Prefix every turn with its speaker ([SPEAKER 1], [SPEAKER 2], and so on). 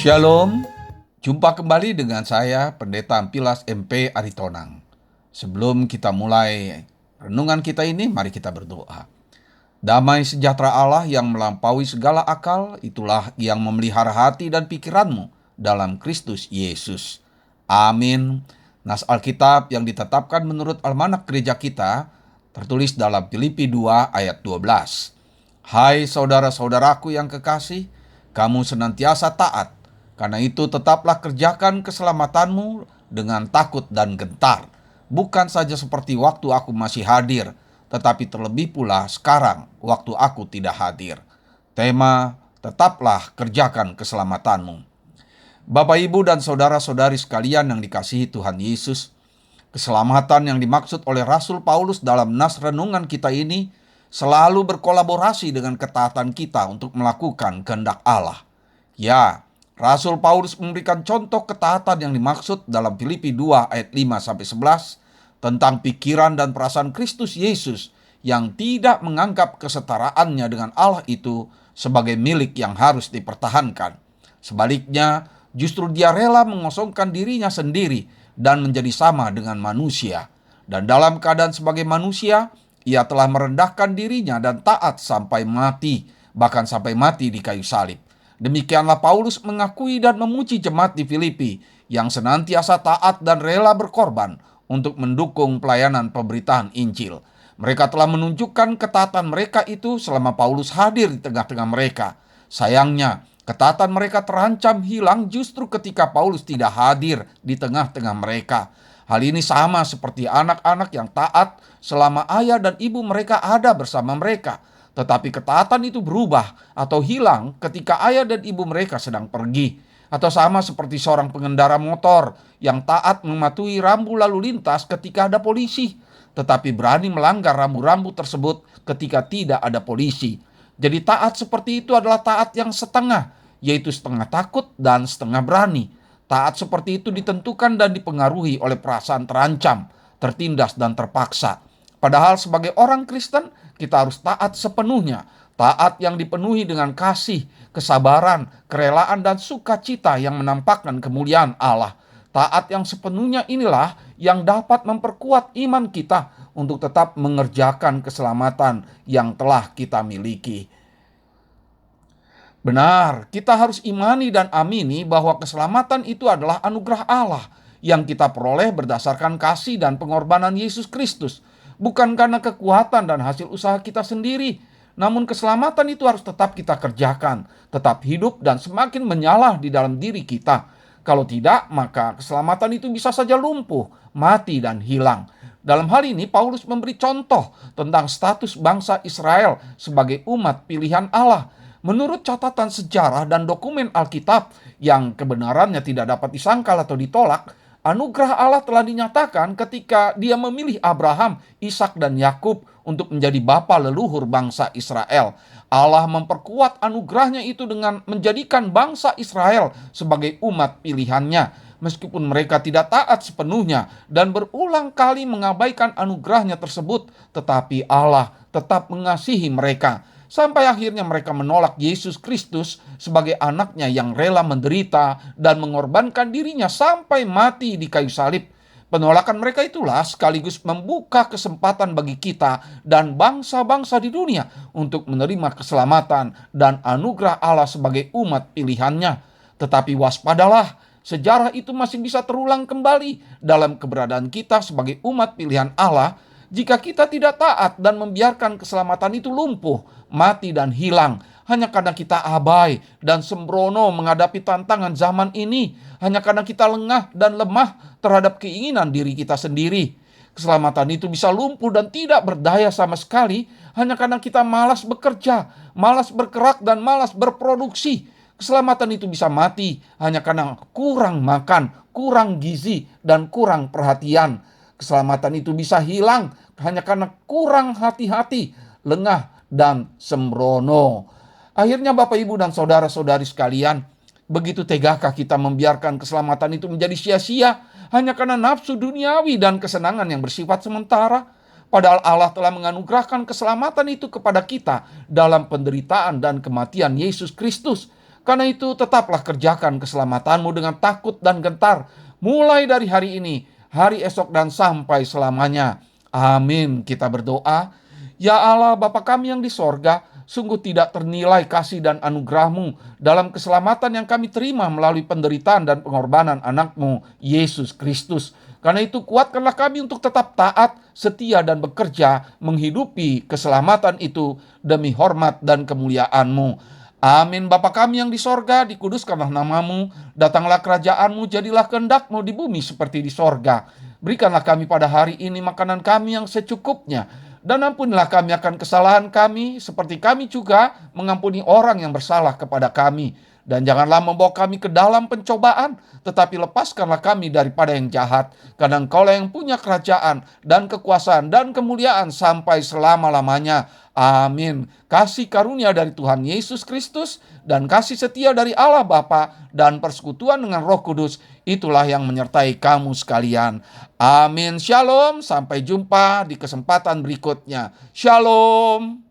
[SPEAKER 1] Shalom, jumpa kembali dengan saya Pendeta Ampilas MP Aritonang. Sebelum kita mulai renungan kita ini, mari kita berdoa. Damai sejahtera Allah yang melampaui segala akal, itulah yang memelihara hati dan pikiranmu dalam Kristus Yesus. Amin. Nas Alkitab yang ditetapkan menurut almanak gereja kita, tertulis dalam Filipi 2 ayat 12. Hai saudara-saudaraku yang kekasih, kamu senantiasa taat. Karena itu tetaplah kerjakan keselamatanmu dengan takut dan gentar. Bukan saja seperti waktu aku masih hadir, tetapi terlebih pula sekarang waktu aku tidak hadir. Tema, tetaplah kerjakan keselamatanmu. Bapak, Ibu, dan saudara-saudari sekalian yang dikasihi Tuhan Yesus, keselamatan yang dimaksud oleh Rasul Paulus dalam nas renungan kita ini selalu berkolaborasi dengan ketaatan kita untuk melakukan kehendak Allah. Ya, Rasul Paulus memberikan contoh ketaatan yang dimaksud dalam Filipi 2 ayat 5-11 tentang pikiran dan perasaan Kristus Yesus yang tidak menganggap kesetaraannya dengan Allah itu sebagai milik yang harus dipertahankan. Sebaliknya, justru dia rela mengosongkan dirinya sendiri dan menjadi sama dengan manusia. Dan dalam keadaan sebagai manusia, ia telah merendahkan dirinya dan taat sampai mati, bahkan sampai mati di kayu salib. Demikianlah Paulus mengakui dan memuji jemaat di Filipi yang senantiasa taat dan rela berkorban untuk mendukung pelayanan pemberitaan Injil. Mereka telah menunjukkan ketaatan mereka itu selama Paulus hadir di tengah-tengah mereka. Sayangnya, ketaatan mereka terancam hilang justru ketika Paulus tidak hadir di tengah-tengah mereka. Hal ini sama seperti anak-anak yang taat selama ayah dan ibu mereka ada bersama mereka. Tetapi ketaatan itu berubah atau hilang ketika ayah dan ibu mereka sedang pergi. Atau sama seperti seorang pengendara motor yang taat mematuhi rambu lalu lintas ketika ada polisi, tetapi berani melanggar rambu-rambu tersebut ketika tidak ada polisi. Jadi taat seperti itu adalah taat yang setengah, yaitu setengah takut dan setengah berani. Taat seperti itu ditentukan dan dipengaruhi oleh perasaan terancam, tertindas dan terpaksa. Padahal sebagai orang Kristen, kita harus taat sepenuhnya. Taat yang dipenuhi dengan kasih, kesabaran, kerelaan, dan sukacita yang menampakkan kemuliaan Allah. Taat yang sepenuhnya inilah yang dapat memperkuat iman kita untuk tetap mengerjakan keselamatan yang telah kita miliki. Benar, kita harus imani dan amini bahwa keselamatan itu adalah anugerah Allah yang kita peroleh berdasarkan kasih dan pengorbanan Yesus Kristus. Bukan karena kekuatan dan hasil usaha kita sendiri. Namun keselamatan itu harus tetap kita kerjakan, tetap hidup dan semakin menyala di dalam diri kita. Kalau tidak, maka keselamatan itu bisa saja lumpuh, mati dan hilang. Dalam hal ini Paulus memberi contoh tentang status bangsa Israel sebagai umat pilihan Allah. Menurut catatan sejarah dan dokumen Alkitab yang kebenarannya tidak dapat disangkal atau ditolak, anugerah Allah telah dinyatakan ketika Dia memilih Abraham, Ishak, dan Yakub untuk menjadi bapa leluhur bangsa Israel. Allah memperkuat anugerahnya itu dengan menjadikan bangsa Israel sebagai umat pilihannya, meskipun mereka tidak taat sepenuhnya dan berulang kali mengabaikan anugerahnya tersebut, tetapi Allah tetap mengasihi mereka. Sampai akhirnya mereka menolak Yesus Kristus sebagai anaknya yang rela menderita dan mengorbankan dirinya sampai mati di kayu salib. Penolakan mereka itulah sekaligus membuka kesempatan bagi kita dan bangsa-bangsa di dunia untuk menerima keselamatan dan anugerah Allah sebagai umat pilihannya. Tetapi waspadalah, sejarah itu masih bisa terulang kembali dalam keberadaan kita sebagai umat pilihan Allah jika kita tidak taat dan membiarkan keselamatan itu lumpuh, mati dan hilang hanya karena kita abai dan sembrono menghadapi tantangan zaman ini, hanya karena kita lengah dan lemah terhadap keinginan diri kita sendiri. Keselamatan itu bisa lumpuh dan tidak berdaya sama sekali hanya karena kita malas bekerja, malas bergerak dan malas berproduksi. Keselamatan itu bisa mati hanya karena kurang makan, kurang gizi dan kurang perhatian. Keselamatan itu bisa hilang hanya karena kurang hati-hati, lengah, dan sembrono. Akhirnya Bapak, Ibu, dan saudara-saudari sekalian, begitu tegakah kita membiarkan keselamatan itu menjadi sia-sia hanya karena nafsu duniawi dan kesenangan yang bersifat sementara? Padahal Allah telah menganugerahkan keselamatan itu kepada kita dalam penderitaan dan kematian Yesus Kristus. Karena itu tetaplah kerjakan keselamatanmu dengan takut dan gentar, mulai dari hari ini, hari esok dan sampai selamanya. Amin. Kita berdoa. Ya Allah, Bapa kami yang di sorga, sungguh tidak ternilai kasih dan anugerah-Mu dalam keselamatan yang kami terima melalui penderitaan dan pengorbanan anak-Mu, Yesus Kristus. Karena itu kuatkanlah kami untuk tetap taat, setia dan bekerja menghidupi keselamatan itu demi hormat dan kemuliaan-Mu. Amin. Bapa kami yang di sorga, dikuduskanlah nama-Mu, datanglah kerajaan-Mu, jadilah kehendak-Mu di bumi seperti di sorga. Berikanlah kami pada hari ini makanan kami yang secukupnya, dan ampunilah kami akan kesalahan kami, seperti kami juga mengampuni orang yang bersalah kepada kami. Dan janganlah membawa kami ke dalam pencobaan, tetapi lepaskanlah kami daripada yang jahat. Karena Engkaulah yang punya kerajaan dan kekuasaan dan kemuliaan sampai selama-lamanya. Amin. Kasih karunia dari Tuhan Yesus Kristus dan kasih setia dari Allah Bapa dan persekutuan dengan Roh Kudus, itulah yang menyertai kamu sekalian. Amin. Shalom. Sampai jumpa di kesempatan berikutnya. Shalom.